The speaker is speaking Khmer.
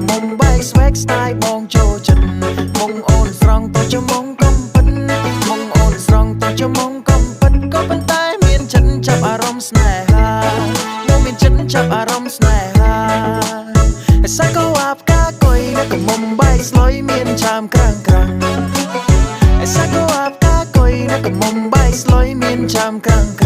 មុំបែកស្វែកស្ទាយបងចូលចិត្តមុងអូនស្រង់ទៅជាមុងកំពិតមុងអូនស្រង់ទៅជាមុងកំពិតក៏ប៉ុន្តែមានចិត្តចាប់អារម្មណ៍ស្នេហានៅមានចិត្តចាប់អារម្មណ៍ស្នេហាសាកោអាប់កាកុយនៅកមុំបែកស្លុយមានចាមក្រាំងក្រាំងសាកោអាប់កាកុយនៅកមុំបែកស្លុយមានចាមក្រាំង